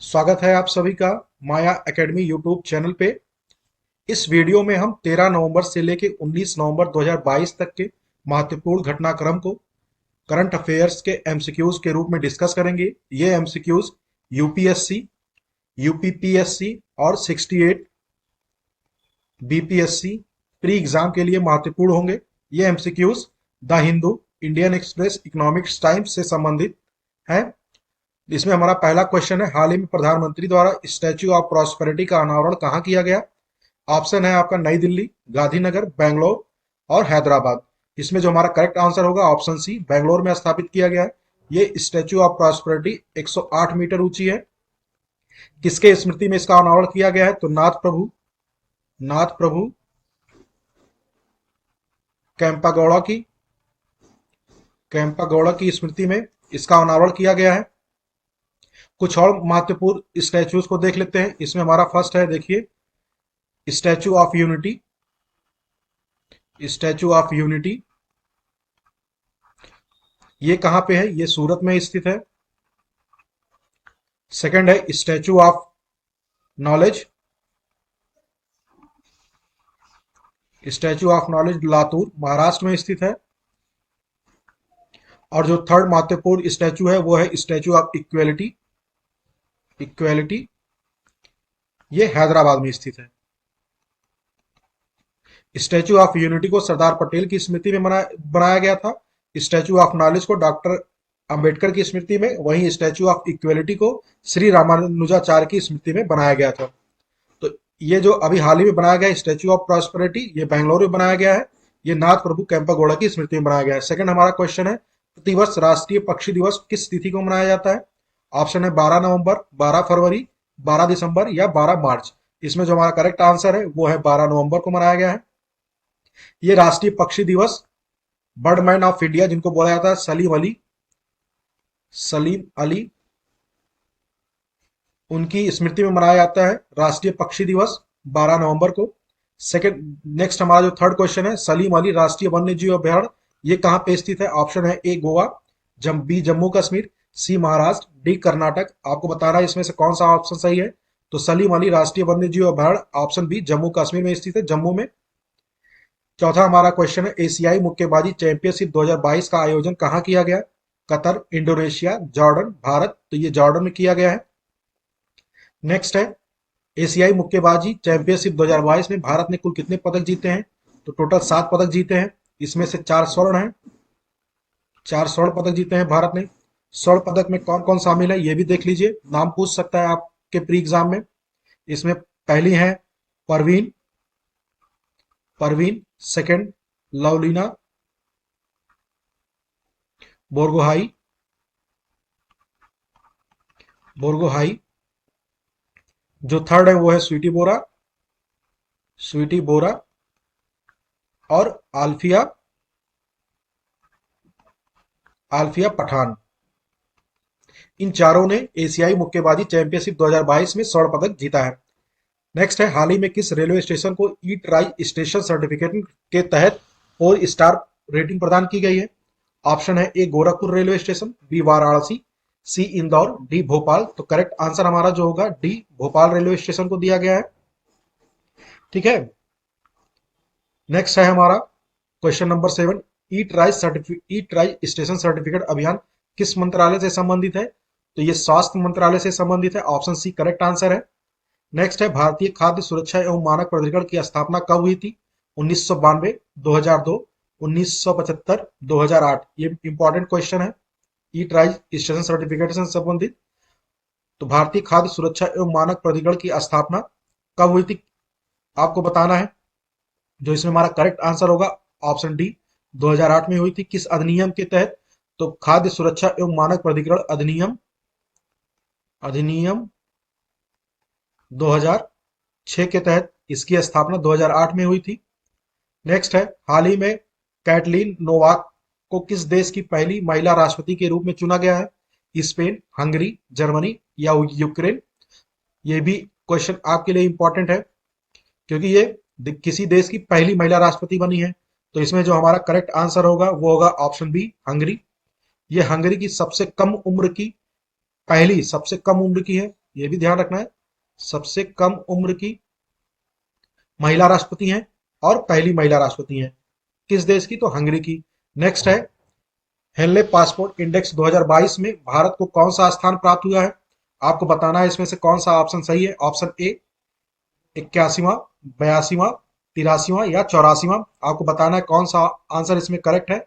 स्वागत है आप सभी का माया एकेडमी यूट्यूब चैनल पे। इस वीडियो में हम 13 नवंबर से लेके 19 नवंबर 2022 तक के महत्वपूर्ण घटनाक्रम को करंट अफेयर्स के एमसीक्यूज के रूप में डिस्कस करेंगे। ये एमसीक्यूज यूपीएससी, यूपीपीएससी और 68 बीपीएससी प्री एग्जाम के लिए महत्वपूर्ण होंगे। ये MCQs the Hindu, Indian express, economics times से संबंधित है। इसमें हमारा पहला क्वेश्चन है, हाल ही में प्रधानमंत्री द्वारा स्टैच्यू ऑफ प्रॉस्पेरिटी का अनावरण कहाँ किया गया? ऑप्शन है आपका नई दिल्ली, गांधीनगर, बेंगलोर और हैदराबाद। इसमें जो हमारा करेक्ट आंसर होगा ऑप्शन सी, बेंगलोर में स्थापित किया गया है। ये स्टैच्यू ऑफ प्रॉस्पेरिटी 108 मीटर ऊंची है। किसके स्मृति में इसका अनावरण किया गया है? तो नाथ प्रभु कैंपागौड़ा की कैंपागौड़ा की स्मृति में इसका अनावरण किया गया है। कुछ और महत्वपूर्ण स्टैच्यूज को देख लेते हैं। इसमें हमारा फर्स्ट है, देखिए, statue of unity. Statue of unity ये कहां पे है? ये सूरत में स्थित है। सेकंड है statue of knowledge. Statue of knowledge Latur, Maharashtra में स्थित है। और जो थर्ड महत्वपूर्ण स्टैचू है वो है स्टैचू ऑफ इक्वेलिटी। ये हैदराबाद में स्थित है। स्टैचू ऑफ यूनिटी को सरदार पटेल की स्मृति में बनाया गया था। स्टैचू ऑफ नॉलेज को डॉक्टर अंबेडकर की स्मृति में, वहीं स्टैचू ऑफ इक्वेलिटी को श्री रामानुजाचार्य की स्मृति में बनाया गया था। तो ये जो अभी हाल ही में बनाया गया स्टैचू ऑफ प्रॉस्पेरिटी, ये बेंगलोर में बनाया गया है। ये नाथ प्रभु कैंपागौड़ा की स्मृति में बनाया गया है। सेकंड हमारा क्वेश्चन है, प्रतिवर्ष राष्ट्रीय पक्षी दिवस किस तिथि को मनाया जाता है? ऑप्शन है 12 नवंबर, 12 फरवरी, 12 दिसंबर या 12 मार्च। इसमें जो हमारा करेक्ट आंसर है वो है 12 नवंबर को मनाया गया है। ये राष्ट्रीय पक्षी दिवस बर्डमैन ऑफ इंडिया, जिनको बोला जाता है सलीम अली, उनकी स्मृति में मनाया जाता है राष्ट्रीय पक्षी दिवस 12 नवंबर को। सेकंड, नेक्स्ट हमारा जो थर्ड क्वेश्चन है, सलीम अली राष्ट्रीय वन्य जीव अभ्यारण्य ये कहां पे स्थित है? ऑप्शन है ए गोवा, बी जम्मू कश्मीर, सी महाराष्ट्र, डी कर्नाटक। आपको बताना है इसमें से कौन सा ऑप्शन सही है। तो सलीम अली राष्ट्रीय वन्य जीव अभ्यारण्य ऑप्शन बी जम्मू कश्मीर में स्थित है, जम्मू में। चौथा हमारा क्वेश्चन है, एशियाई मुक्केबाजी चैंपियनशिप 2022 का आयोजन कहाँ किया गया? Qatar, Indonesia, Jordan, Bharat. तो ये जॉर्डन में किया गया है। नेक्स्ट है, एशियाई मुक्केबाजी चैंपियनशिप 2022 में भारत ने कुल कितने पदक जीते हैं? तो टोटल 7 पदक जीते हैं। इसमें से 4 स्वर्ण हैं। 4 स्वर्ण पदक जीते हैं भारत ने। स्वर्ण पदक में कौन कौन शामिल है ये भी देख लीजिए, नाम पूछ सकता है आपके प्री एग्जाम में। इसमें पहली है परवीन परवीन सेकंड लवलीना बोरगोहाई बोरगोहाई जो थर्ड है वो है स्वीटी बोरा और आल्फिया आल्फिया पठान। इन चारों ने एशियाई मुक्केबाजी चैंपियनशिप 2022 में स्वर्ण पदक जीता है। नेक्स्ट है, हाल ही में किस रेलवे स्टेशन को ईट राइट स्टेशन सर्टिफिकेट के तहत 4 स्टार रेटिंग प्रदान की गई है? ऑप्शन है A Gorakhpur railway station, B Varanasi, C Indore, D Bhopal. तो करेक्ट आंसर हमारा जो होगा डी भोपाल रेलवे स्टेशन को दिया गया है। ठीक है। नेक्स्ट है हमारा question number 7, eat right station certificate अभियान किस मंत्रालय से संबंधित है? तो ये स्वास्थ्य मंत्रालय से संबंधित है। ऑप्शन सी करेक्ट आंसर है। नेक्स्ट है, भारतीय खाद्य सुरक्षा एवं मानक प्राधिकरण की स्थापना कब हुई थी? 1992, 2002, 1975, 2008। ये इंपॉर्टेंट क्वेश्चन है ईट राइट स्टेशन सर्टिफिकेट से संबंधित। तो भारतीय खाद्य सुरक्षा एवं मानक प्राधिकरण की स्थापना कब हुई थी आपको बताना है। जो इसमें हमारा करेक्ट आंसर होगा ऑप्शन डी 2008 में हुई थी। किस अधिनियम के तहत? तो खाद्य सुरक्षा एवं मानक प्राधिकरण अधिनियम 2006 के तहत इसकी स्थापना 2008 में हुई थी। नेक्स्ट है, हाल ही में कैटलीन नोवाक को किस देश की पहली महिला राष्ट्रपति के रूप में चुना गया है? स्पेन, हंगरी, जर्मनी या यूक्रेन। ये भी क्वेश्चन आपके लिए इंपॉर्टेंट है क्योंकि ये किसी देश की पहली महिला राष्ट्रपति बनी है। तो इसमें जो हमारा करेक्ट आंसर होगा वो होगा ऑप्शन बी हंगरी। ये हंगरी की सबसे कम उम्र की है ये भी ध्यान रखना है। सबसे कम उम्र की महिला राष्ट्रपति हैं और पहली महिला राष्ट्रपति हैं। किस देश की? तो हंगरी की। नेक्स्ट है, हेनले पासपोर्ट इंडेक्स 2022 में भारत को कौन सा स्थान प्राप्त हुआ है? आपको बताना है इसमें से कौन सा ऑप्शन सही है। ऑप्शन ए 81वां, 82वां, 83वां या 84वां। आपको बताना है कौन सा आंसर इसमें करेक्ट है।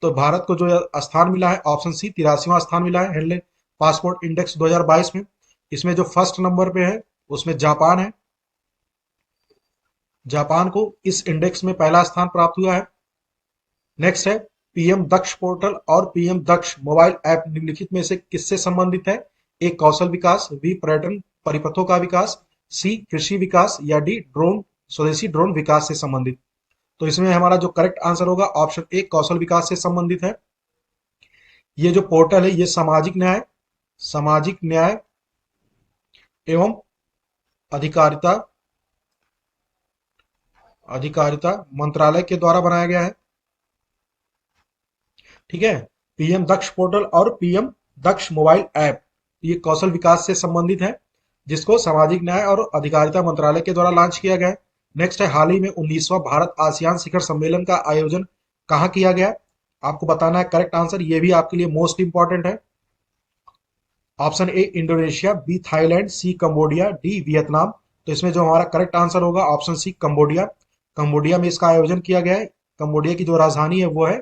तो भारत को जो स्थान मिला है ऑप्शन सी 83वां स्थान मिला है हेनले पासपोर्ट इंडेक्स 2022 में। इसमें जो फर्स्ट नंबर पे है उसमें जापान है। जापान को इस इंडेक्स में पहला स्थान प्राप्त हुआ है। नेक्स्ट है, पीएम दक्ष पोर्टल और पीएम दक्ष मोबाइल ऐप निम्नलिखित में से किससे संबंधित है? ए कौशल विकास, बी पर्यटन परिपथों का विकास, सी कृषि विकास या डी ड्रोन स्वदेशी ड्रोन विकास से संबंधित। तो इसमें हमारा जो करेक्ट आंसर होगा ऑप्शन ए कौशल विकास से संबंधित है। ये जो पोर्टल है ये सामाजिक न्याय एवं अधिकारिता अधिकारिता मंत्रालय के द्वारा बनाया गया है। ठीक है, पीएम दक्ष पोर्टल और पीएम दक्ष मोबाइल ऐप ये कौशल विकास से संबंधित है, जिसको सामाजिक न्याय और अधिकारिता मंत्रालय के द्वारा लॉन्च किया गया है। नेक्स्ट है, हाल ही में 19वां भारत आसियान शिखर सम्मेलन का आयोजन कहाँ किया गया? आपको बताना है करेक्ट आंसर, ये भी आपके लिए मोस्ट इंपॉर्टेंट है। Option A Indonesia, B Thailand, C Cambodia, D Vietnam. तो इसमें जो हमारा करेक्ट आंसर होगा ऑप्शन सी कंबोडिया। कंबोडिया में इसका आयोजन किया गया है। कंबोडिया की जो राजधानी है वो है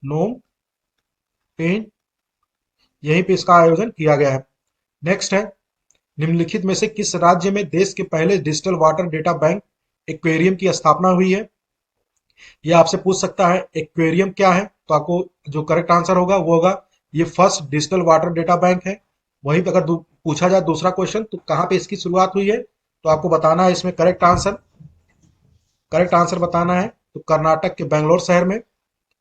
नोम पेन, यहीं पे इसका आयोजन किया गया है। नेक्स्ट है, निम्नलिखित में से किस राज्य में देश के पहले digital water data bank aquarium की स्थापना हुई है? ये आपसे पूछ सकता है एक्वेरियम क्या है, तो आपको जो करेक्ट आंसर होगा वो होगा ये first digital water data bank है। वहीं पर अगर पूछा जाए दूसरा क्वेश्चन तो कहाँ पे इसकी शुरुआत हुई है, तो आपको बताना है इसमें करेक्ट आंसर बताना है। तो कर्नाटक के बेंगलोर शहर में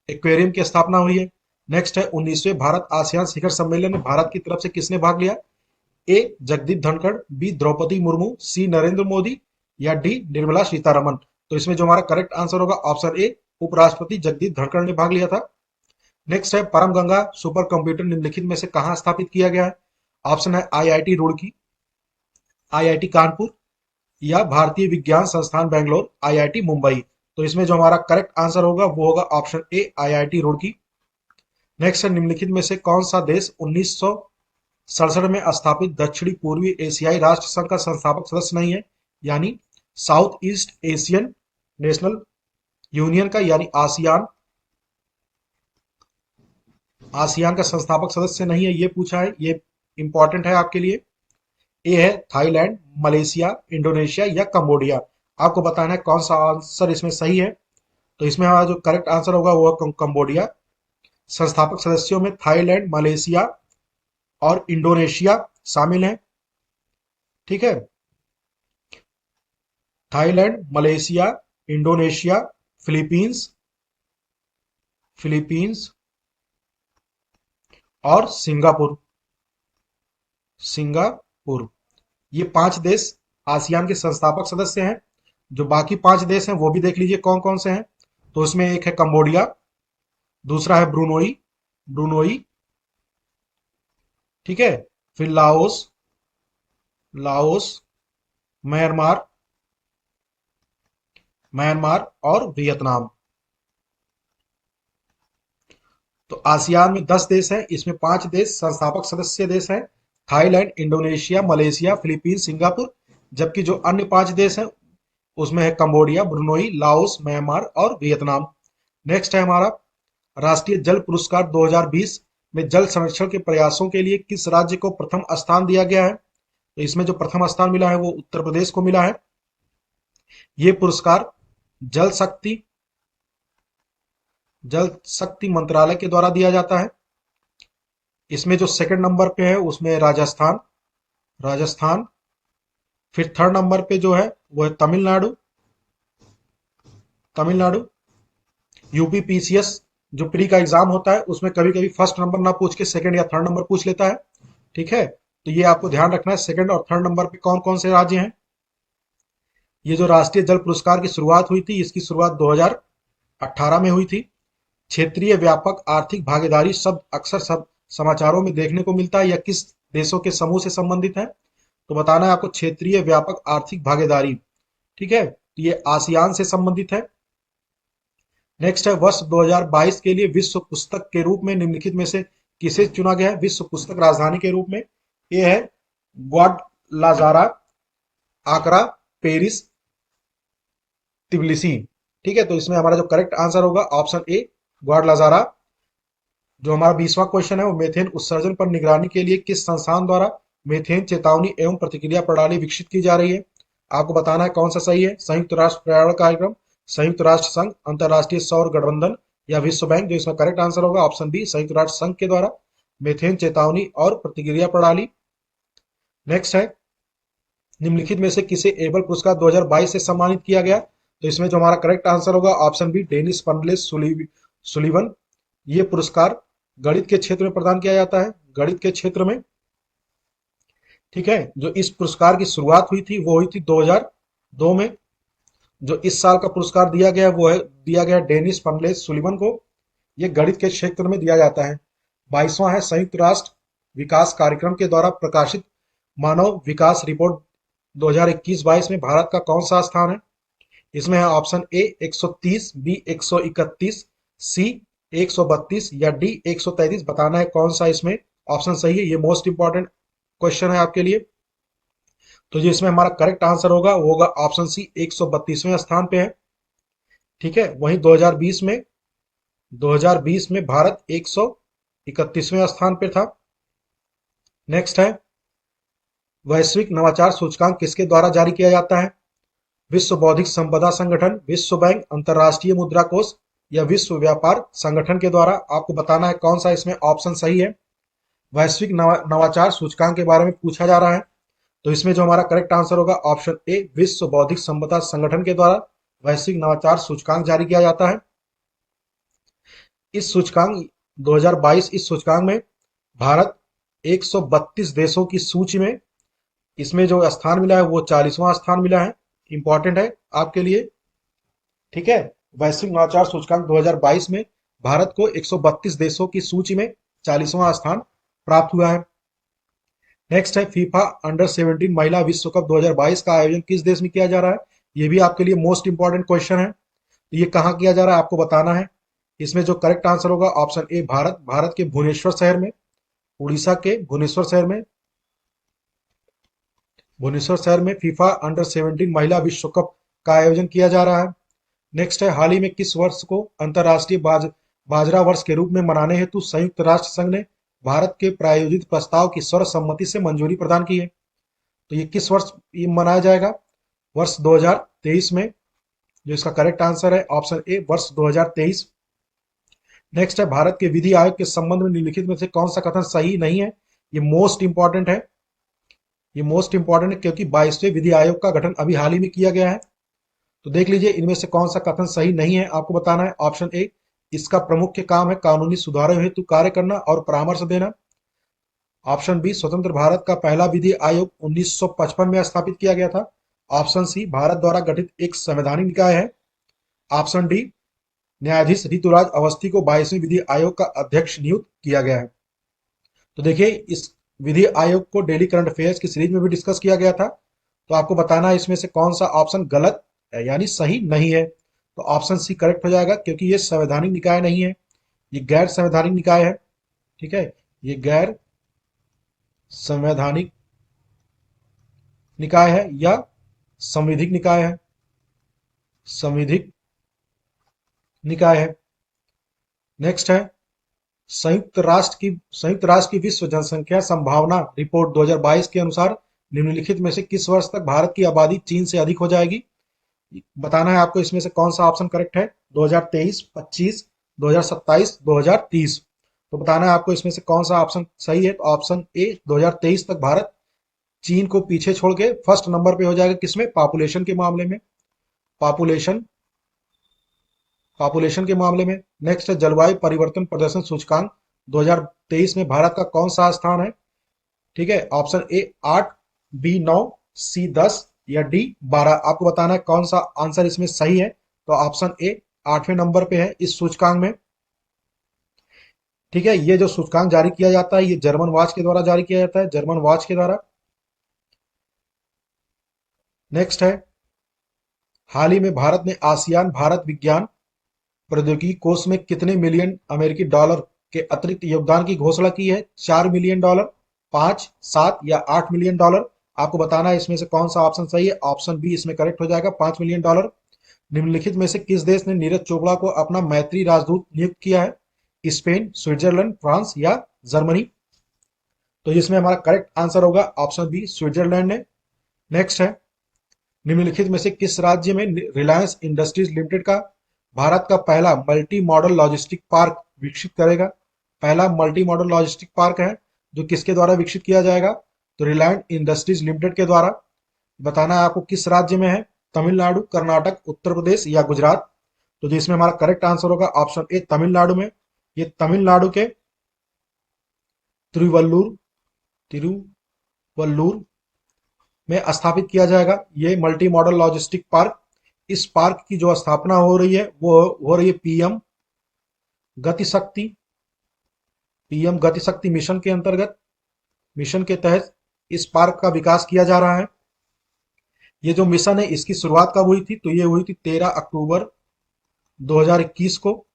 एक्वेरियम की स्थापना हुई है। नेक्स्ट है, 19वें भारत आसियान शिखर सम्मेलन में भारत की तरफ से किसने भाग लिया? ए जगदीप धनखड़, बी द्रौपदी मुर्मू, सी नरेंद्र मोदी या डी निर्मला सीतारमन। तो इसमें जो हमारा करेक्ट आंसर होगा ऑप्शन ए उपराष्ट्रपति जगदीप धनखड़ ने भाग लिया था। नेक्स्ट है, परम गंगा सुपर कंप्यूटर निम्नलिखित में से कहाँ स्थापित किया गया है? ऑप्शन है आईआईटी रुड़की, आईआईटी कानपुर या भारतीय विज्ञान संस्थान बेंगलोर, आईआईटी मुंबई। तो इसमें जो हमारा करेक्ट आंसर होगा वो होगा option A IIT Roorkee. Next है, निम्नलिखित में से कौन सा देश 1967 में स्थापित दक्षिणी पूर्वी एशियाई राष्ट्र संघ का संस्थापक सदस्य नहीं है, यानी south east Asian national union का, यानी आसियान आसियान का संस्थापक सदस्य नहीं है, ये पूछा है। ये इंपॉर्टेंट है आपके लिए। ए है थाईलैंड, मलेशिया, इंडोनेशिया या कंबोडिया। आपको बताना है कौन सा आंसर इसमें सही है। तो इसमें हमारा जो करेक्ट आंसर होगा वो कंबोडिया। संस्थापक सदस्यों में थाईलैंड, मलेशिया और इंडोनेशिया शामिल हैं। ठीक है, Thailand, Malaysia, Indonesia, Philippines Philippines और सिंगापुर सिंगापुर ये 5 देश आसियान के संस्थापक सदस्य हैं। जो बाकी 5 देश हैं वो भी देख लीजिए कौन कौन से हैं। तो इसमें एक है कंबोडिया, दूसरा है ब्रुनोई ब्रुनोई ठीक है, फिर लाओस लाओस, म्यांमार म्यांमार और वियतनाम। तो आसियान में 10 देश हैं, इसमें 5 देश संस्थापक सदस्य देश हैं, Thailand, Indonesia, Malaysia, Philippines, Singapore. जबकि जो अन्य 5 देश हैं उसमें है कंबोडिया, ब्रुनोई, लाओस, म्यांमार और वियतनाम। नेक्स्ट है हमारा, राष्ट्रीय जल पुरस्कार 2020 में जल संरक्षण के प्रयासों के लिए किस राज्य को प्रथम स्थान दिया गया है? तो इसमें जो प्रथम स्थान मिला है वो उत्तर प्रदेश को मिला है। ये पुरस्कार जल शक्ति जल शक्ति मंत्रालय के द्वारा दिया जाता है। इसमें जो सेकंड नंबर पे है उसमें राजस्थान राजस्थान फिर थर्ड नंबर पे जो है वो है तमिलनाडु तमिलनाडु। यूपी पीसीएस जो प्री का एग्जाम होता है उसमें कभी कभी फर्स्ट नंबर ना पूछ के सेकंड या थर्ड नंबर पूछ लेता है। ठीक है, तो ये आपको ध्यान रखना है सेकंड और थर्ड नंबर पे कौन कौन से राज्य हैं। ये जो राष्ट्रीय जल पुरस्कार की शुरुआत हुई थी इसकी शुरुआत 2018 में हुई थी। क्षेत्रीय व्यापक आर्थिक भागीदारी शब्द अक्सर सब समाचारों में देखने को मिलता है, या किस देशों के समूह से संबंधित है? तो बताना है आपको क्षेत्रीय व्यापक आर्थिक भागीदारी। ठीक है, तो ये आसियान से संबंधित है। नेक्स्ट है, वर्ष 2022 के लिए विश्व पुस्तक के रूप में निम्नलिखित में से किसे चुना गया है विश्व पुस्तक राजधानी के रूप में? ये है ग्वाडलाजारा, आकरा, पेरिस, तिब्लिसी। ठीक है, तो इसमें हमारा जो करेक्ट आंसर होगा ऑप्शन ए, ग्वाडलाजारा। जो हमारा 20वां क्वेश्चन है वो मीथेन उत्सर्जन पर निगरानी के लिए किस संस्थान द्वारा मीथेन चेतावनी एवं प्रतिक्रिया प्रणाली विकसित की जा रही है? आपको बताना है कौन सा सही है। संयुक्त राष्ट्र पर्यावरण कार्यक्रम, संयुक्त राष्ट्र संघ, अंतरराष्ट्रीय सौर गठबंधन या विश्व बैंक? जो इसमें करेक्ट आंसर होगा ऑप्शन बी, संयुक्त राष्ट्र संघ के द्वारा मीथेन चेतावनी और प्रतिक्रिया प्रणाली। नेक्स्ट है, निम्नलिखित में से किसे एबल पुरस्कार 2022 से सम्मानित किया गया? तो इसमें जो हमारा करेक्ट आंसर होगा ऑप्शन बी, डेनिस फर्नलेस सुलीवन। ये पुरस्कार गणित के क्षेत्र में प्रदान किया जाता है, गणित के क्षेत्र में। ठीक है, जो इस पुरस्कार की शुरुआत हुई थी वो हुई थी 2002 में। जो इस साल का पुरस्कार दिया गया वो है दिया गया डेनिस फर्नलेस सुलीवन को। ये गणित के क्षेत्र में दिया जाता है। 22वां है, संयुक्त राष्ट्र विकास कार्यक्रम के द्वारा प्रकाशित मानव विकास रिपोर्ट 2021-22 में भारत का कौन सा स्थान है? इसमें है ऑप्शन ए 130, बी 131, सी 132 या डी 133। बताना है कौन सा इसमें ऑप्शन सही है। ये मोस्ट इंपॉर्टेंट क्वेश्चन है आपके लिए। तो जो इसमें हमारा करेक्ट आंसर होगा वो होगा ऑप्शन सी, 132वें स्थान पे है। ठीक है, वहीं 2020 में भारत 131वें स्थान पे था। नेक्स्ट है, वैश्विक नवाचार सूचकांक किसके द्वारा जारी किया जाता है? विश्व बौद्धिक संपदा संगठन, विश्व बैंक, अंतरराष्ट्रीय मुद्रा कोष या विश्व व्यापार संगठन के द्वारा? आपको बताना है कौन सा इसमें ऑप्शन सही है। वैश्विक नवाचार सूचकांक के बारे में पूछा जा रहा है, तो इसमें जो हमारा करेक्ट आंसर होगा ऑप्शन ए, विश्व बौद्धिक संपदा संगठन के द्वारा वैश्विक नवाचार सूचकांक जारी किया जाता है। इस सूचकांक 2022 इस सूचकांक में भारत 132 देशों की सूची में इसमें जो स्थान मिला है वो 40वां स्थान मिला है। इंपॉर्टेंट है आपके लिए। ठीक है, वैश्विक नवाचार सूचकांक 2022 में भारत को 132 देशों की सूची में 40वां स्थान प्राप्त हुआ है। नेक्स्ट है, फीफा अंडर 17 महिला विश्व कप 2022 का आयोजन किस देश में किया जा रहा है? ये भी आपके लिए मोस्ट इंपॉर्टेंट क्वेश्चन है। तो ये कहाँ किया जा रहा है आपको बताना है। इसमें जो करेक्ट आंसर होगा ऑप्शन ए, भारत के भुवनेश्वर शहर में, उड़ीसा के भुवनेश्वर शहर में फीफा अंडर 17 महिला विश्व कप का आयोजन किया जा रहा है। नेक्स्ट है, हाल ही में किस वर्ष को अंतर्राष्ट्रीय बाजरा वर्ष के रूप में मनाने हेतु संयुक्त राष्ट्र संघ ने भारत के प्रायोजित प्रस्ताव की सर्वसम्मति से मंजूरी प्रदान की है? तो ये किस वर्ष ये मनाया जाएगा? वर्ष 2023 में। जो इसका करेक्ट आंसर है ऑप्शन ए, वर्ष 2023। नेक्स्ट है, भारत के विधि आयोग के संबंध में निम्नलिखित में से कौन सा कथन सही नहीं है? ये मोस्ट इंपॉर्टेंट है। ये मोस्ट इंपॉर्टेंट है क्योंकि 22वें विधि आयोग का गठन अभी हाल ही में किया गया है। तो देख लीजिए इनमें से कौन सा कथन सही नहीं है। आपको बताना है ऑप्शन ए, इसका प्रमुख काम है कानूनी सुधारों हेतु कार्य करना और परामर्श देना। ऑप्शन बी, स्वतंत्र भारत का पहला विधि आयोग 1955 में स्थापित किया गया था। ऑप्शन सी, भारत द्वारा गठित एक संवैधानिक निकाय है। ऑप्शन डी, न्यायाधीश ऋतुराज अवस्थी को 22वें विधि आयोग का अध्यक्ष नियुक्त किया गया है। तो देखिए इस विधि आयोग को डेली करंट अफेयर्स की सीरीज में भी डिस्कस किया गया था। तो आपको बताना है इसमें से कौन सा ऑप्शन गलत है यानी सही नहीं है। तो ऑप्शन सी करेक्ट हो जाएगा क्योंकि ये संवैधानिक निकाय नहीं है, ये गैर संवैधानिक निकाय है। ठीक है, ये गैर संवैधानिक निकाय है या संविधिक निकाय है, संविधिक निकाय है। नेक्स्ट है, संयुक्त राष्ट्र की विश्व जनसंख्या संभावना रिपोर्ट 2022 के अनुसार निम्नलिखित में से किस वर्ष तक भारत की आबादी चीन से अधिक हो जाएगी? बताना है आपको इसमें से कौन सा ऑप्शन करेक्ट है। 2023, 25, 2027, 2030। तो बताना है आपको इसमें से कौन सा ऑप्शन सही है। तो ऑप्शन ए, 2023 तक भारत चीन को पीछे छोड़ के फर्स्ट नंबर पे हो जाएगा। किसमें? पॉपुलेशन के मामले में। पॉपुलेशन पॉपुलेशन के मामले में। नेक्स्ट है, जलवायु परिवर्तन प्रदर्शन सूचकांक 2023 में भारत का कौन सा स्थान है? ठीक है, ऑप्शन ए 8, बी 9, सी 10 या डी 12। आपको बताना है कौन सा आंसर इसमें सही है। तो ऑप्शन ए 8वें नंबर पे है इस सूचकांक में। ठीक है, ये जो सूचकांक जारी किया जाता है ये जर्मन वॉच के द्वारा जारी किया जाता है, जर्मन वॉच के द्वारा। नेक्स्ट है, हाल ही में भारत ने आसियान भारत विज्ञान प्रौद्योगिकी कोष में कितने मिलियन अमेरिकी डॉलर के अतिरिक्त योगदान की घोषणा की है? 4 मिलियन डॉलर, 5, 7 या 8 मिलियन डॉलर? आपको बताना है इसमें से कौन सा ऑप्शन सही है। ऑप्शन बी इसमें करेक्ट हो जाएगा, 5 मिलियन डॉलर। निम्नलिखित में से किस देश ने नीरज चोपड़ा को अपना मैत्री राजदूत नियुक्त किया है? स्पेन, स्विट्जरलैंड, फ्रांस या जर्मनी? तो इसमें हमारा करेक्ट आंसर होगा ऑप्शन बी, स्विट्जरलैंड ने। नेक्स्ट है, निम्नलिखित में से किस राज्य में रिलायंस इंडस्ट्रीज लिमिटेड का भारत का पहला मल्टी मॉडल लॉजिस्टिक पार्क विकसित करेगा? पहला मल्टी मॉडल लॉजिस्टिक पार्क है जो किसके द्वारा विकसित किया जाएगा? तो रिलायंस इंडस्ट्रीज लिमिटेड के द्वारा। बताना है आपको किस राज्य में है, तमिलनाडु, कर्नाटक, उत्तर प्रदेश या गुजरात? तो जिसमें हमारा करेक्ट आंसर होगा ऑप्शन ए, तमिलनाडु में। ये तमिलनाडु के तिरुवल्लूर तिरुवल्लूर में स्थापित किया जाएगा ये मल्टी मॉडल लॉजिस्टिक पार्क। इस पार्क की जो स्थापना हो रही है वो हो रही है गतिशक्ति पीएम गतिशक्ति मिशन के अंतर्गत। मिशन के तहत इस पार्क का विकास किया जा रहा है। ये जो मिशन है इसकी शुरुआत कब हुई थी? तो ये हुई थी 13 अक्टूबर 2021 को।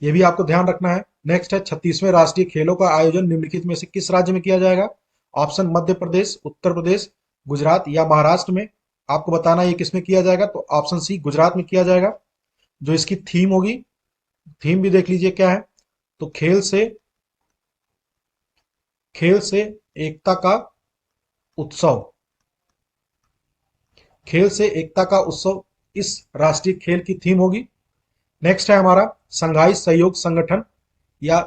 ये भी आपको ध्यान रखना है। नेक्स्ट है, 36वें राष्ट्रीय खेलों का आयोजन निम्नलिखित में से किस राज्य में किया जाएगा? ऑप्शन मध्य प्रदेश, उत्तर प्रदेश, गुजरात या महाराष्ट्र में? आपको बताना है ये किसमें किया जाएगा। तो ऑप्शन सी, गुजरात में किया जाएगा। जो इसकी थीम होगी, थीम भी देख लीजिए क्या है। तो खेल से एकता का उत्सव। खेल से एकता का उत्सव इस राष्ट्रीय खेल की थीम होगी। नेक्स्ट है हमारा, संघाई सहयोग संगठन या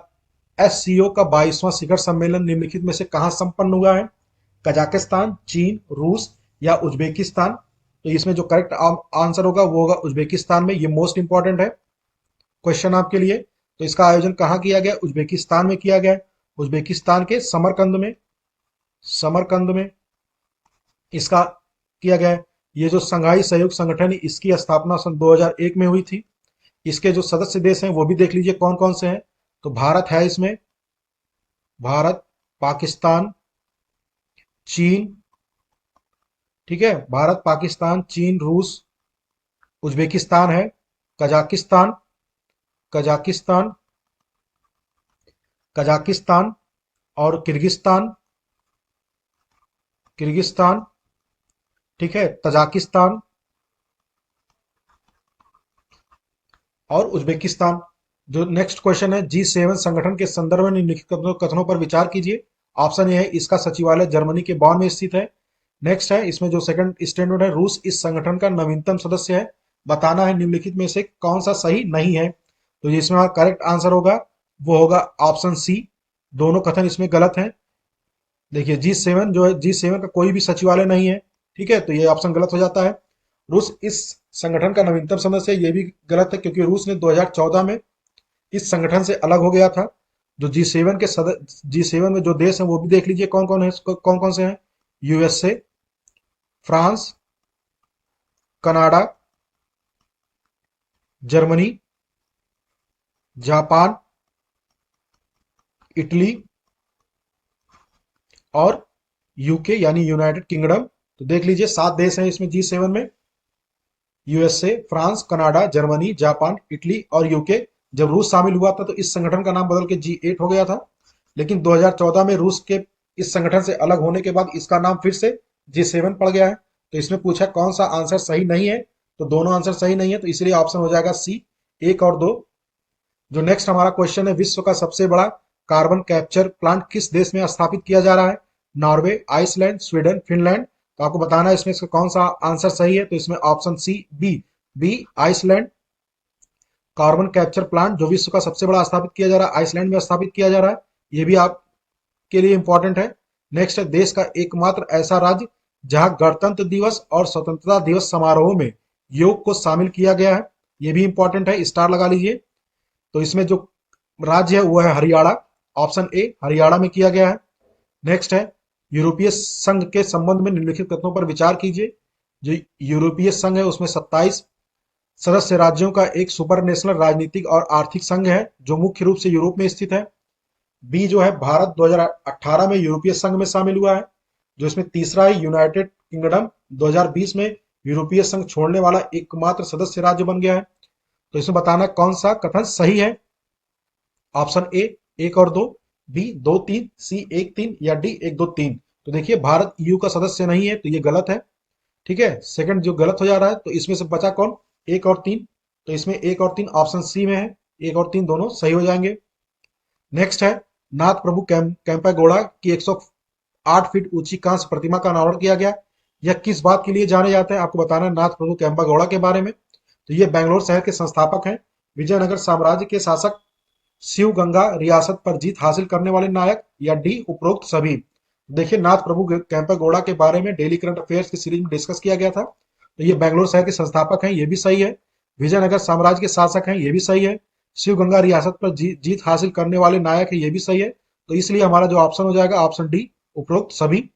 एससीओ का 22वां शिखर सम्मेलन निम्नलिखित में से कहां संपन्न हुआ है? कजाकिस्तान, चीन, रूस या उज्बेकिस्तान? तो इसमें जो करेक्ट आंसर होगा वो होगा उज्बेकिस्तान में। ये मोस्ट इंपॉर्टेंट है क्वेश्चन आपके लिए। तो इसका आयोजन कहाँ किया गया? उज्बेकिस्तान में किया गया। उज्बेकिस्तान के समरकंद में इसका किया गया है। ये जो संघाई सहयोग संगठन है इसकी स्थापना सन 2001 में हुई थी। इसके जो सदस्य देश हैं वो भी देख लीजिए कौन कौन से हैं। तो भारत है इसमें, भारत, पाकिस्तान, चीन, ठीक है, भारत, पाकिस्तान, चीन, रूस, उज्बेकिस्तान है, कजाकिस्तान कजाकिस्तान कजाकिस्तान और किर्गिस्तान, किर्गिस्तान, ठीक है, तजाकिस्तान और उज्बेकिस्तान। जो नेक्स्ट क्वेश्चन है, G7 संगठन के संदर्भ में निम्नलिखित कथनों पर विचार कीजिए। ऑप्शन ए है, इसका सचिवालय जर्मनी के बॉन में स्थित है। नेक्स्ट है, इसमें जो सेकंड स्टेटमेंट है, रूस इस संगठन का नवीनतम सदस्य है। बताना है निम्नलिखित में से कौन सा सही नहीं है। तो इसमें करेक्ट आंसर होगा वो होगा ऑप्शन सी। दोनों कथन इसमें गलत हैं। देखिए, G7 जो है, G7 का कोई भी सचिवालय नहीं है, ठीक है, तो ये ऑप्शन गलत हो जाता है। रूस इस संगठन का नवीनतम सदस्य है, ये भी गलत है क्योंकि रूस ने 2014 में इस संगठन से अलग हो गया था। जो G7 में जो देश हैं वो भी देख लीजिए कौन कौन है, कौन कौन से हैं। USA, France, Canada, Germany, Japan, Italy और यूके यानी यूनाइटेड किंगडम। तो देख लीजिए 7 देश हैं इसमें G7 में। USA, France, Canada, Germany, Japan, Italy और यूके। जब रूस शामिल हुआ था तो इस संगठन का नाम बदल के G8 हो गया था, लेकिन 2014 में रूस के इस संगठन से अलग होने के बाद इसका नाम फिर से G7 पड़ गया है। तो इसमें पूछा कौन सा आंसर सही नहीं है, तो दोनों आंसर सही नहीं है, तो इसलिए ऑप्शन हो जाएगा सी, 1 और 2। जो नेक्स्ट हमारा क्वेश्चन है, विश्व का सबसे बड़ा कार्बन कैप्चर प्लांट किस देश में स्थापित किया जा रहा है? Norway, Iceland, Sweden, Finland? तो आपको बताना है इसमें से कौन सा आंसर सही है। तो इसमें option C, B Iceland. Carbon capture plant जो विश्व का सबसे बड़ा स्थापित किया जा रहा है, आइसलैंड में स्थापित किया जा रहा है। ये भी आपके लिए इंपॉर्टेंट है। नेक्स्ट है, देश का एकमात्र ऐसा राज्य जहां गणतंत्र दिवस और स्वतंत्रता दिवस समारोह में योग को शामिल किया गया है। ये भी इंपॉर्टेंट है, स्टार लगा लीजिए। तो इसमें जो राज्य है वो है हरियाणा। ऑप्शन ए, हरियाणा में किया गया है। नेक्स्ट है, यूरोपीय संघ के संबंध में निम्नलिखित कथनों पर विचार कीजिए। जो यूरोपीय संघ है उसमें 27 सदस्य राज्यों का एक सुपर नेशनल राजनीतिक और आर्थिक संघ है जो मुख्य रूप से यूरोप में स्थित है। बी जो है भारत 2018 में यूरोपीय संघ में शामिल हुआ है। जो इसमें तीसरा है यूनाइटेड किंगडम 2020 में यूरोपीय संघ छोड़ने वाला एकमात्र सदस्य राज्य बन गया है। तो इसमें बताना कौन सा कथन सही है। ऑप्शन ए एक और दो, बी दो तीन, सी एक तीन, या डी एक दो तीन। तो देखिए भारत ईयू का सदस्य नहीं है, तो ये गलत है। ठीक है, सेकंड जो गलत हो जा रहा है, तो इसमें से बचा कौन, एक और तीन। तो इसमें एक और तीन ऑप्शन सी में है, एक और तीन दोनों सही हो जाएंगे। नेक्स्ट है नाथ प्रभु कैंपेगौड़ा की 108 फीट ऊंची कांस्य प्रतिमा का अनावरण किया गया। यह किस बात के लिए जाने जाते हैं, आपको बताना है नाथ प्रभु कैंपेगौड़ा के बारे में। तो ये बेंगलोर शहर के संस्थापक हैं, विजयनगर साम्राज्य के शासक, शिव गंगा रियासत पर जीत हासिल करने वाले नायक, या डी उपरोक्त सभी। देखिए नाथ प्रभु कैंपेगौड़ा के बारे में डेली करंट अफेयर्स की सीरीज में डिस्कस किया गया था। तो ये बेंगलोर शहर के संस्थापक हैं, ये भी सही है। विजयनगर साम्राज्य के शासक हैं, ये भी सही है। शिव गंगा रियासत पर जीत हासिल करने वाले नायक है, ये भी सही है। तो इसलिए हमारा जो ऑप्शन हो जाएगा ऑप्शन डी उपरोक्त सभी।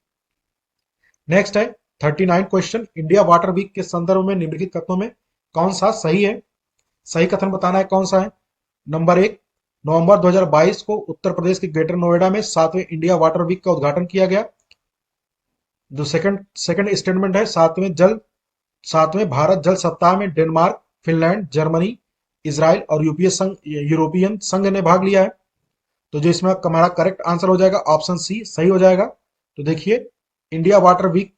नेक्स्ट है 39 क्वेश्चन, इंडिया वाटर वीक के संदर्भ में निम्नलिखित कथनों में कौन सा सही है। सही कथन बताना है कौन सा है। नंबर एक, नवंबर 2022 को उत्तर प्रदेश के ग्रेटर नोएडा में 7वें इंडिया वाटर वीक का उद्घाटन किया गया। जो सेकंड सेकंड स्टेटमेंट है, 7वें भारत जल सप्ताह में डेनमार्क, फिनलैंड, जर्मनी, इसराइल और यूरोपियन संघ ने भाग लिया है। तो जो इसमें हमारा करेक्ट आंसर हो जाएगा ऑप्शन सी सही हो जाएगा। तो देखिए India water week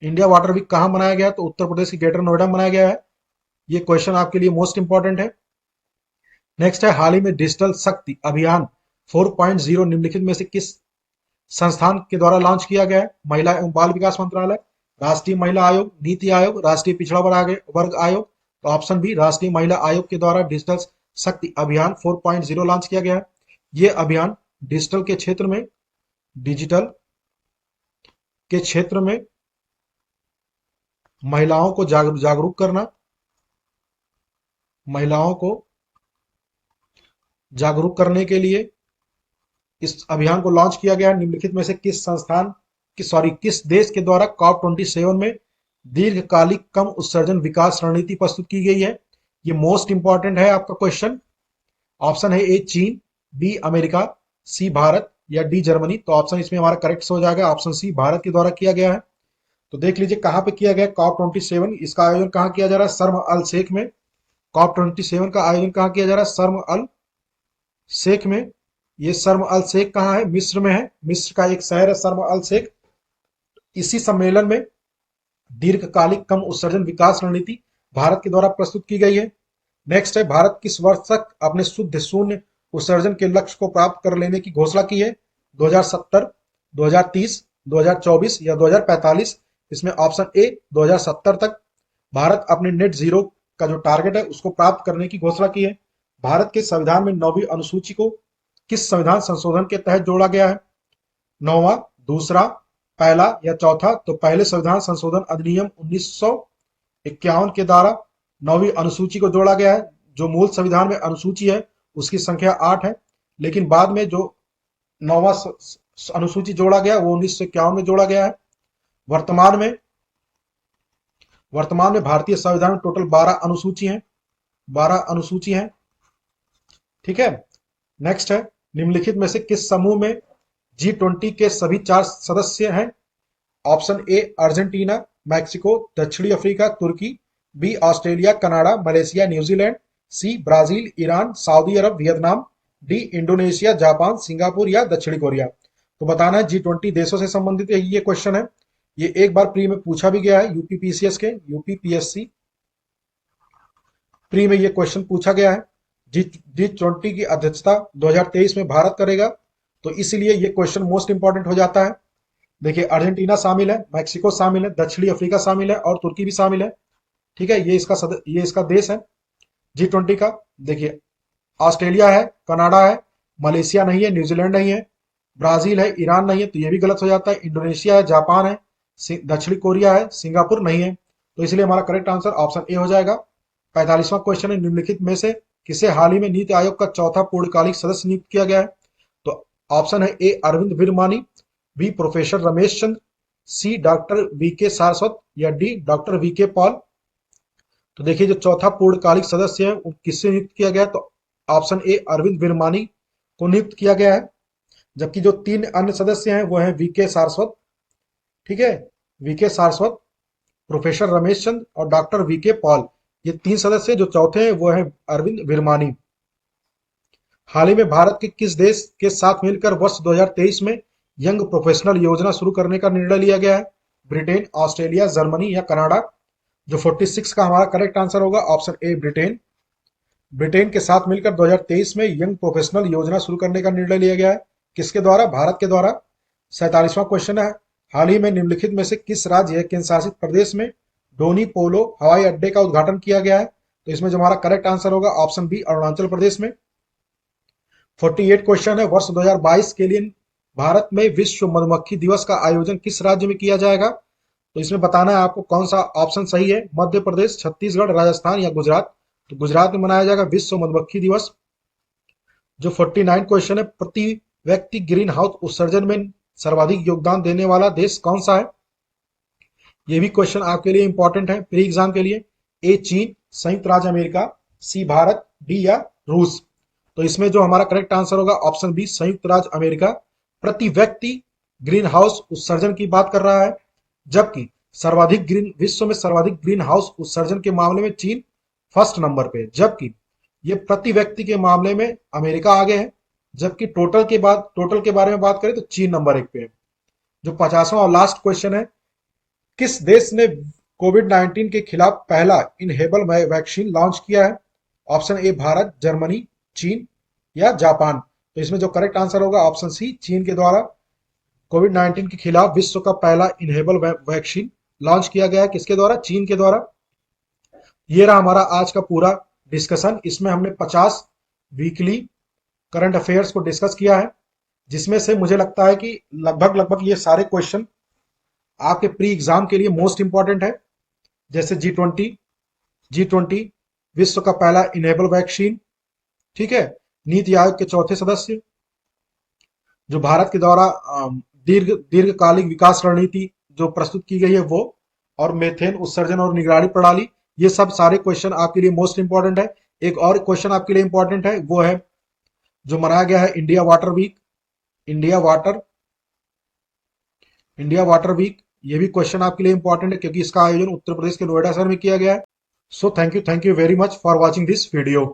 India water week कहाँ मनाया गया है, तो उत्तर प्रदेश के ग्रेटर नोएडा में मनाया गया है। ये क्वेश्चन आपके लिए मोस्ट इंपॉर्टेंट है। नेक्स्ट है हाल ही में डिजिटल शक्ति अभियान 4.0 निम्नलिखित में से किस संस्थान के द्वारा लॉन्च किया गया है। महिला एवं बाल विकास मंत्रालय, राष्ट्रीय महिला आयोग, नीति आयोग, राष्ट्रीय पिछड़ा वर्ग आयोग। तो ऑप्शन बी राष्ट्रीय महिला आयोग के द्वारा डिजिटल शक्ति अभियान 4.0 लॉन्च किया गया है। ये अभियान डिजिटल के क्षेत्र में महिलाओं को जागरूक करना, महिलाओं को जागरूक करने के लिए इस अभियान को लॉन्च किया गया। निम्नलिखित में से किस देश के द्वारा कॉप 27 में दीर्घकालिक कम उत्सर्जन विकास रणनीति प्रस्तुत की गई है। ये मोस्ट इंपॉर्टेंट है आपका क्वेश्चन। ऑप्शन है ए चीन, बी अमेरिका, सी भारत, या डी जर्मनी। तो ऑप्शन इसमें हमारा करेक्ट हो जाएगा ऑप्शन सी भारत के द्वारा किया गया है। तो देख लीजिए कहां पे किया गया कॉप 27, इसका आयोजन कहां किया जा रहा है, शर्म अल शेख में। कॉप 27 का आयोजन कहां किया जा रहा है, शर्म अल शेख में। ये शर्म अल शेख कहाँ है, मिस्र में है। मिस्र का एक शहर है शर्म अल शेख। इसी सम्मेलन में दीर्घकालिक कम उत्सर्जन विकास रणनीति भारत के द्वारा प्रस्तुत की गई है। नेक्स्ट है भारत किस वर्ष तक अपने शुद्ध शून्य उत्सर्जन के लक्ष्य को प्राप्त कर लेने की घोषणा की है। 2070, 2030, 2024 या 2045। इसमें ऑप्शन ए 2070 तक भारत अपने नेट जीरो का जो टारगेट है उसको प्राप्त करने की घोषणा की है। भारत के संविधान में 9वीं अनुसूची को किस संविधान संशोधन के तहत जोड़ा गया है। नौवां, दूसरा, पहला या चौथा। तो पहले संविधान संशोधन अधिनियम 1951 के द्वारा 9वीं अनुसूची को जोड़ा गया है। जो मूल संविधान में अनुसूची है उसकी संख्या 8 है, लेकिन बाद में जो 9वां अनुसूची जोड़ा गया वो 1951 में जोड़ा गया है। वर्तमान में भारतीय संविधान में टोटल 12 अनुसूची हैं। ठीक है। नेक्स्ट है निम्नलिखित में से किस समूह में G20 के सभी 4 सदस्य हैं। ऑप्शन ए अर्जेंटीना, मैक्सिको, दक्षिणी अफ्रीका, तुर्की, B Australia, Canada, Malaysia, New Zealand, C Brazil, Iran, सऊदी अरब, Vietnam, D Indonesia, Japan, Singapore या दक्षिणी कोरिया। तो बताना है G20 देशों से संबंधित ये क्वेश्चन है। ये एक बार प्री में पूछा भी गया है, यूपीपीएससी प्री में ये क्वेश्चन पूछा गया है। G20 की अध्यक्षता 2023 में भारत करेगा, तो इसलिए ये क्वेश्चन मोस्ट इंपॉर्टेंट हो जाता है। देखिए अर्जेंटीना शामिल है, मैक्सिको शामिल है, दक्षिणी अफ्रीका शामिल है और तुर्की भी शामिल है। ठीक है, ये इसका देश है G20 का। देखिए ऑस्ट्रेलिया है, कनाडा है, मलेशिया नहीं है, न्यूजीलैंड नहीं है, ब्राजील है, ईरान नहीं है, तो ये भी गलत हो जाता है। इंडोनेशिया है, जापान है, दक्षिणी कोरिया है, सिंगापुर नहीं है। तो इसलिए हमारा करेक्ट आंसर ऑप्शन ए हो जाएगा। 45वां क्वेश्चन है निम्नलिखित में से किसे हाल ही में नीति आयोग का चौथा पूर्णकालिक सदस्य नियुक्त किया गया है। तो ऑप्शन है ए अरविंद वीरमानी, बी प्रोफेसर रमेश चंद्र, सी डॉक्टर वीके सारस्वत या डी डॉक्टर वीके पॉल। तो देखिए जो चौथा पूर्णकालिक सदस्य है वो किससे नियुक्त किया गया है, तो ऑप्शन ए अरविंद वीरमानी को नियुक्त किया गया है। जबकि जो 3 अन्य सदस्य हैं वो हैं वीके सारस्वत, ठीक है, वीके सारस्वत, प्रोफेसर रमेश चंद और डॉक्टर वीके पॉल। ये 3 सदस्य। जो चौथे हैं वो हैं अरविंद विरमानी। हाल ही में भारत के किस देश के साथ मिलकर वर्ष 2023 में यंग प्रोफेशनल योजना शुरू करने का निर्णय लिया गया है? ब्रिटेन, ऑस्ट्रेलिया, जर्मनी या कनाडा? जो 46 का हमारा करेक्ट आंसर होगा ऑप्शन ए ब्रिटेन। ब्रिटेन के साथ मिलकर 2023 में यंग प्रोफेशनल योजना शुरू करने का निर्णय लिया गया है। किसके द्वारा? भारत के द्वारा। 47वां क्वेश्चन है, हाल ही में निम्नलिखित में से किस राज्य या केंद्र शासित प्रदेश में डोनी पोलो हवाई अड्डे का उद्घाटन किया गया है? तो इसमें जो हमारा करेक्ट आंसर होगा ऑप्शन बी अरुणाचल प्रदेश में। 48 क्वेश्चन है, वर्ष 2022 के लिए भारत में विश्व मधुमक्खी दिवस का आयोजन किस राज्य में किया जाएगा? तो इसमें बताना है आपको कौन सा ऑप्शन सही है, मध्य प्रदेश, छत्तीसगढ़, राजस्थान या गुजरात। तो गुजरात में मनाया जाएगा विश्व मधुमक्खी दिवस। जो 49 क्वेश्चन है, प्रति व्यक्ति ग्रीन हाउस उत्सर्जन में सर्वाधिक योगदान देने वाला देश कौन सा है? ये भी क्वेश्चन आपके लिए इंपॉर्टेंट है प्री एग्जाम के लिए। ए चीन, संयुक्त राज्य अमेरिका, सी भारत, डी या रूस। तो इसमें जो हमारा करेक्ट आंसर होगा ऑप्शन बी संयुक्त राज्य अमेरिका प्रति व्यक्ति ग्रीन हाउस उत्सर्जन की बात कर रहा है। जबकि सर्वाधिक ग्रीन विश्व में सर्वाधिक ग्रीन हाउस उत्सर्जन के मामले में चीन फर्स्ट नंबर पे, जबकि ये प्रति व्यक्ति के मामले में अमेरिका आगे है। जबकि टोटल के बारे में बात करें तो चीन नंबर 1 पे है। जो 50वां और लास्ट क्वेश्चन है, किस देश ने कोविड 19 के खिलाफ पहला इनहेबल वैक्सीन लॉन्च किया है? ऑप्शन ए भारत, जर्मनी, चीन या जापान। तो इसमें जो करेक्ट आंसर होगा ऑप्शन सी चीन के द्वारा कोविड 19 के खिलाफ विश्व का पहला इनहेबल वैक्सीन लॉन्च किया गया है। किसके द्वारा? चीन के द्वारा। ये रहा हमारा आज का पूरा डिस्कशन। इसमें हमने 50 वीकली करंट अफेयर्स को डिस्कस किया है, जिसमें से मुझे लगता है कि लगभग लगभग ये सारे क्वेश्चन आपके प्री एग्जाम के लिए मोस्ट इंपॉर्टेंट है। जैसे जी ट्वेंटी विश्व का पहला इनेबल वैक्सीन, ठीक है, नीति आयोग के चौथे सदस्य, जो भारत के द्वारा दीर्घकालिक विकास रणनीति जो प्रस्तुत की गई है वो, और मेथेन उत्सर्जन और निगरानी प्रणाली। ये सब सारे क्वेश्चन आपके लिए मोस्ट इंपॉर्टेंट है। एक और क्वेश्चन आपके लिए इंपॉर्टेंट है, वो है जो मनाया गया है India water week. India water week, ये भी क्वेश्चन आपके लिए इंपॉर्टेंट है क्योंकि इसका आयोजन उत्तर प्रदेश के नोएडा शहर में किया गया है। So thank you very much for watching this video.